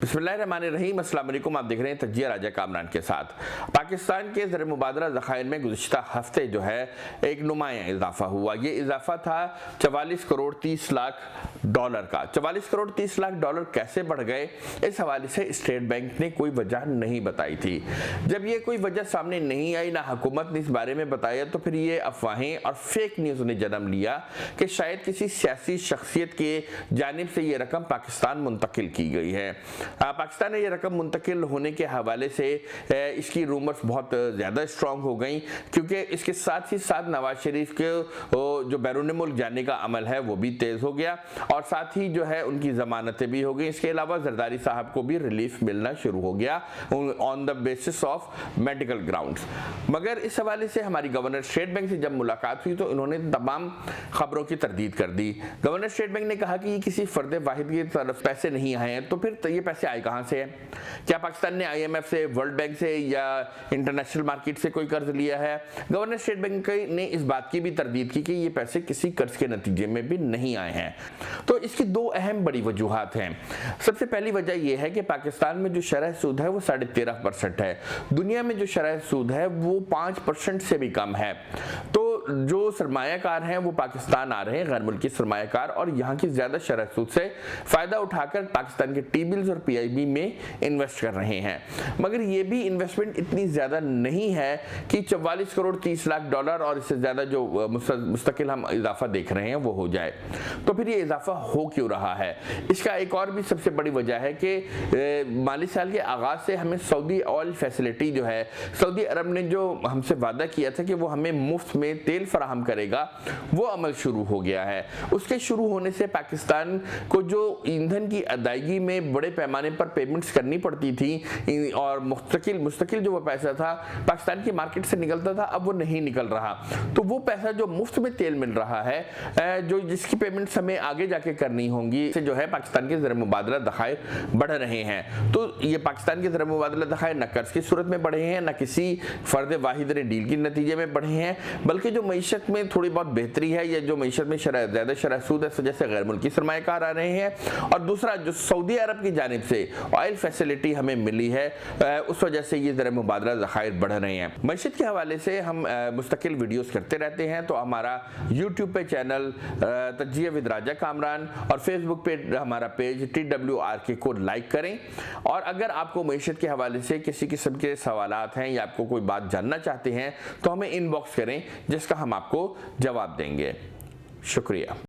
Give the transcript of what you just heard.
बिस्मिल्लाहिर्रहमानिर्रहीम, अस्सलाम वालेकुम। आप देख रहे हैं तज्जिया राजा कामरान के साथ। पाकिस्तान के ज़र मुबादला ज़खायर में गुज़िश्ता हफ्ते जो है एक नुमायाँ इजाफा हुआ। ये इजाफा था 44 करोड़ 30 लाख डॉलर का। 44 करोड़ 30 लाख डॉलर कैसे बढ़ गए, इस हवाले से स्टेट बैंक ने कोई वजह नहीं बताई थी। जब ये कोई वजह सामने नहीं आई, ना हुकूमत ने इस बारे में बताया, तो फिर ये अफवाहें और फेक न्यूज़ ने जन्म लिया कि शायद किसी सियासी शख्सियत के जानिब से ये रकम पाकिस्तान मुंतकिल की गई है। पाकिस्तान में ये रकम मुंतकिल होने के हवाले से इसकी रूमर्स बहुत ज़्यादा स्ट्रॉन्ग हो गई, क्योंकि इसके साथ ही साथ नवाज शरीफ के जो बैरून मुल्क जाने का अमल है वो भी तेज़ हो गया और साथ ही जो है उनकी ज़मानतें भी हो गई। इसके अलावा जरदारी साहब को भी रिलीफ मिलना शुरू हो गया on the basis of medical grounds. मगर इस हवाले से हमारी गवर्नर स्टेट बैंक से जब मुलाकात हुई तो इन्होंने तमाम खबरों की तरदीद कर दी। गवर्नर स्टेट बैंक ने कहा कि ये किसी फर्द वाहिद की तरफ पैसे नहीं आए हैं, तो फिर ये पैसे आए कहाँ से हैं? क्या पाकिस्तान ने IMF से, वर्ल्ड बैंक से या इंटरनेशनल मार्केट से कोई कर्ज लिया है? गवर्नर स्टेट बैंक ने इस बात की भी तरदीद की कि ये पैसे किसी कर्ज के नतीजे में भी नहीं आए हैं। तो इसकी दो अहम बड़ी वजूहात हैं। सबसे पहली वजह यह है कि पाकिस्तान में जो शरह सूद है वो 13.5% है। दुनिया में जो शरह सूद है वो 5% से भी कम है। तो जो सरमायाकार हैं वो पाकिस्तान आ रहे हैं, गैर मुल्की सरमायाकार, और यहाँ की ज़्यादा शरह सूद से फ़ायदा उठाकर पाकिस्तान के T-बिल्स और PIB में इन्वेस्ट कर रहे हैं। मगर ये भी इन्वेस्टमेंट इतनी ज़्यादा नहीं है कि 44 करोड़ 30 लाख डॉलर और इससे ज़्यादा जो मुस्तकिल हम इजाफा देख रहे हैं वो हो जाए। तो फिर ये इजाफा हो क्यों रहा है? इसका एक और भी सबसे बड़ी वजह है कि माली साल के आगाज़ से हमें सऊदी ऑयल फैसिलिटी जो है, सऊदी अरब ने जो हमसे वादा किया था कि वो हमें मुफ्त में तेल फराहम करेगा, वो अमल शुरू हो गया है। उसके शुरू होने से पाकिस्तान को जो ईंधन की अदायगी में बड़े पैमाने पर पेमेंट्स करनी पड़ती थी और मुस्तकिल जो वो पैसा था पाकिस्तान की मार्केट से निकलता था, अब वो नहीं निकल रहा। तो वो पैसा जो मुफ्त में तेल मिल रहा है, जो जिसकी पेमेंट्स हमें आगे जाके करनी होंगी, से जो है पाकिस्तान के ज़र मुबादला ज़खायर बढ़ रहे हैं। तो ये पाकिस्तान के ज़र मुबादला ज़खायर न कर्ज की सूरत में बढ़े हैं, न किसी फर्द वाहिद ने डील के नतीजे में बढ़े हैं, बल्कि जो मईशत में थोड़ी बहुत बेहतरी है या जो मईशत में ज़्यादा शरह सूद है, इस वजह से गैर मुल्की सरमायाकार आ रहे हैं। और दूसरा, जो सऊदी अरब की जानिब से ऑयल फैसिलिटी हमें मिली है, उस वजह से ये ज़र मुबादला ज़खायर बढ़ रहे हैं। मईशत के हवाले से हम मुस्तकिल वीडियोस करते रहते हैं। तो हमारा यूट्यूब पे चैनल तज्जिया विद राजा कामरान और फेसबुक पे हमारा पेज TWRK को लाइक करें। और अगर आपको मईशत के हवाले से किसी किस्म के सवालात हैं या आपको कोई बात जानना चाहते हैं तो हमें इनबॉक्स करें, जिसका हम आपको जवाब देंगे। शुक्रिया।